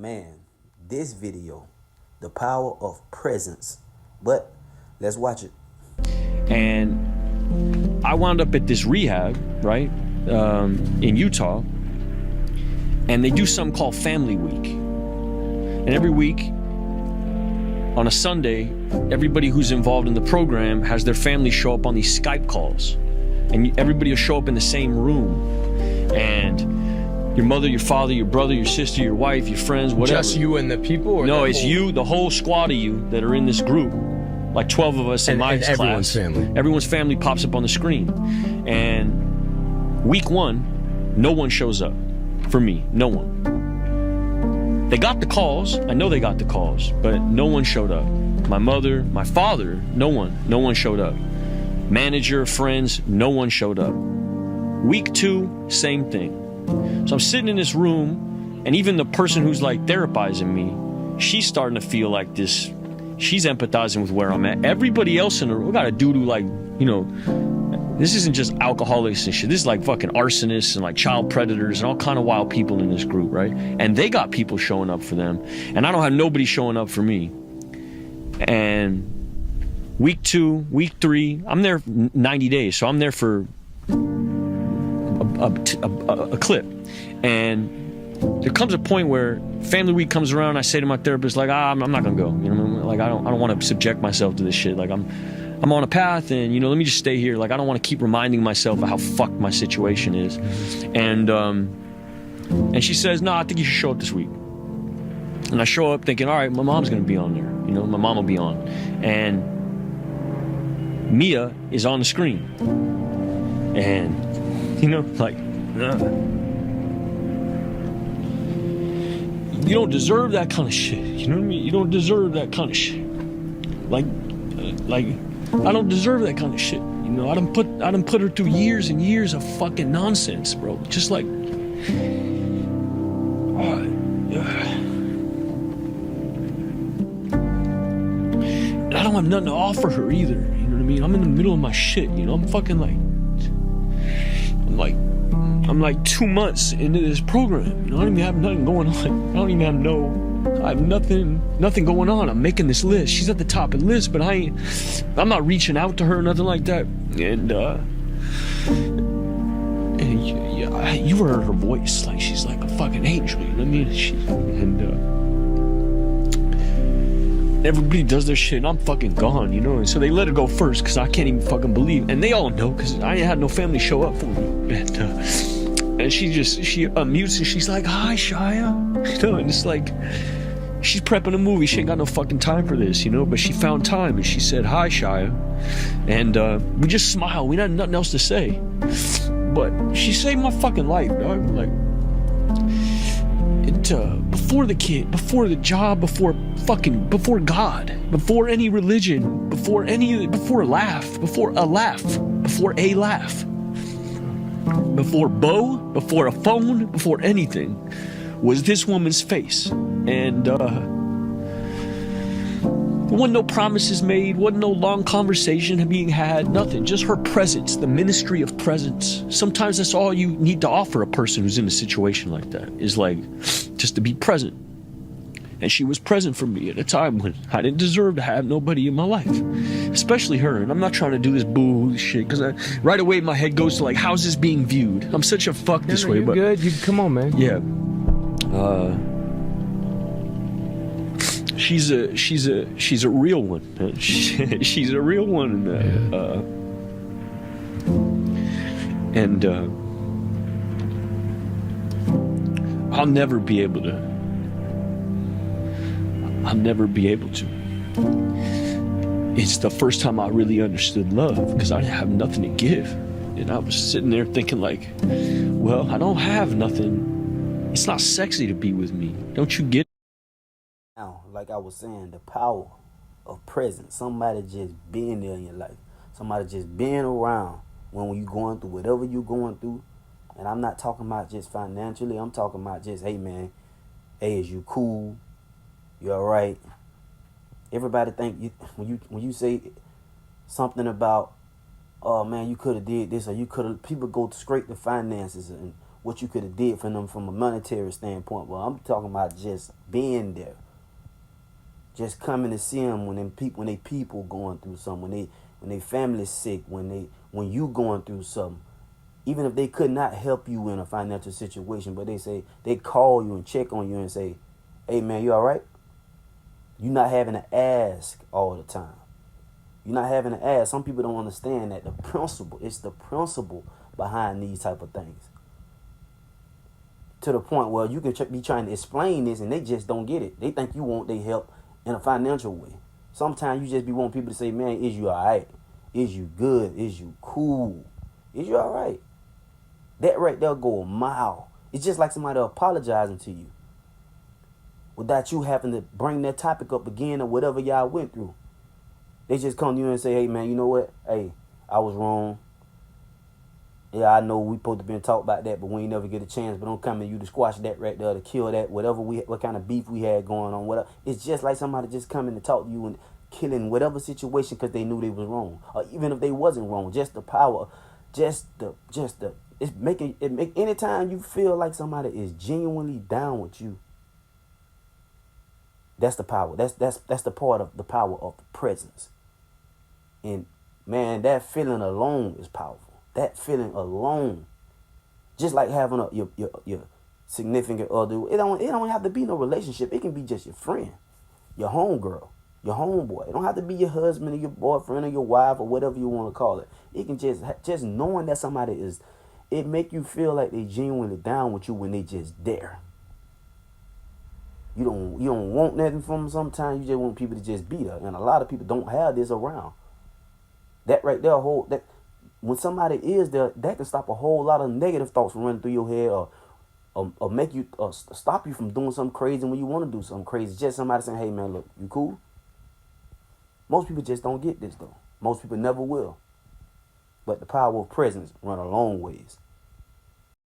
Man, this video, the power of presence. But let's watch it. And I wound up at this rehab, right, in Utah, and they do something called Family Week. And every week, on a Sunday, everybody who's involved in the program has their family show up on these Skype calls. And everybody will show up in the same room. And your mother, your father, your brother, your sister, your wife, your friends, whatever. Just you and the people? Or no, the it's you, the whole squad of you that are in this group. Like 12 of us in my class. Everyone's family. Everyone's family pops up on the screen. And week one, no one shows up. For me, no one. They got the calls. I know they got the calls, but no one showed up. My mother, my father, no one showed up. Manager, friends, no one showed up. Week two, same thing. So I'm sitting in this room, and even the person who's like therapizing me, she's starting to feel like this. She's empathizing with where I'm at. Everybody else in the room, we got a dude who, like, you know, this isn't just alcoholics and shit. This is like fucking arsonists and like child predators and all kind of wild people in this group, right? And they got people showing up for them, and I don't have nobody showing up for me. And week two, week three, I'm there 90 days, so I'm there for a clip. And there comes a point where Family Week comes around, I say to my therapist, like, I'm not gonna go. You know, like I don't want to subject myself to this shit. Like I'm on a path, and you know, let me just stay here. Like I don't want to keep reminding myself of how fucked my situation is. And she says, no, I think you should show up this week. And I show up thinking, all right, my mom's gonna be on there. You know, my mom will be on. And Mia is on the screen. And, you know, like, you don't deserve that kind of shit. You know what I mean? You don't deserve that kind of shit. Like, I don't deserve that kind of shit. You know, I done put her through years and years of fucking nonsense, bro. Just like, and I don't have nothing to offer her either. You know what I mean? I'm in the middle of my shit. You know, I'm fucking like, I'm like 2 months into this program. You know, I don't even have nothing going on. I have nothing going on. I'm making this list. She's at the top of the list, but I'm not reaching out to her or nothing like that. And you heard her voice. Like, she's like a fucking angel. You know what I mean? Everybody does their shit and I'm fucking gone, you know? And so they let her go first because I can't even fucking believe. And they all know because I ain't had no family show up for me. And she unmutes and she's like, hi, Shia. You know, and it's like, she's prepping a movie. She ain't got no fucking time for this, you know? But she found time and she said, hi, Shia. And we just smiled. We had nothing else to say. But she saved my fucking life, dog. Like, before the kid, before the job, before God, before any religion, before a laugh, before a laugh, before Bo, before a phone, before anything, was this woman's face. And there wasn't no promises made, wasn't no long conversation being had, nothing. Just her presence, the ministry of presence. Sometimes that's all you need to offer a person who's in a situation like that, is like, just to be present. And she was present for me at a time when I didn't deserve to have nobody in my life, especially her. And I'm not trying to do this boo shit, because right away my head goes to like, how's this being viewed? I'm such a fuck this way, you're but good. You come on, man. Yeah. She's a real one. She's a real one. And I'll never be able to. It's the first time I really understood love, because I didn't have nothing to give. And I was sitting there thinking like, well, I don't have nothing. It's not sexy to be with me. Don't you get it? Now, like I was saying, the power of presence. Somebody just being there in your life. Somebody just being around when you're going through whatever you're going through. And I'm not talking about just financially. I'm talking about just, hey, man, hey, is you cool? You all right? Everybody think when you say something about, oh man, you could have did this, or you could have. People go straight to finances and what you could have did for them from a monetary standpoint. Well, I'm talking about just being there, just coming to see them when they people going through something, when they family's sick, when you going through something. Even if they could not help you in a financial situation, but they call you and check on you and say, "Hey man, you all right?" You're not having to ask all the time. You're not having to ask. Some people don't understand that it's the principle behind these type of things. To the point where you can be trying to explain this and they just don't get it. They think you want their help in a financial way. Sometimes you just be wanting people to say, "Man, is you all right? Is you good? Is you cool? Is you all right?" That right there go a mile. It's just like somebody apologizing to you without you having to bring that topic up again or whatever y'all went through. They just come to you and say, "Hey man, you know what? Hey, I was wrong. Yeah, I know we supposed to be talk about that, but we ain't never get a chance. But I'm coming to you to squash that right there, to kill that, what kind of beef we had going on, whatever." It's just like somebody just coming to talk to you and killing whatever situation because they knew they was wrong, or even if they wasn't wrong. Just the power, anytime you feel like somebody is genuinely down with you. That's the power. That's the part of the power of the presence. And man, that feeling alone is powerful. That feeling alone, just like having your significant other. It don't have to be no relationship. It can be just your friend, your homegirl, your homeboy. It don't have to be your husband or your boyfriend or your wife or whatever you want to call it. It can just knowing that somebody is. It make you feel like they genuinely down with you when they just there. You don't want nothing from them. Sometimes you just want people to just be there, and a lot of people don't have this around. That right there, when somebody is there, that can stop a whole lot of negative thoughts from running through your head, or make you stop you from doing something crazy when you want to do something crazy. Just somebody saying, "Hey man, look, you cool?" Most people just don't get this though. Most people never will. But the power of presence run a long ways.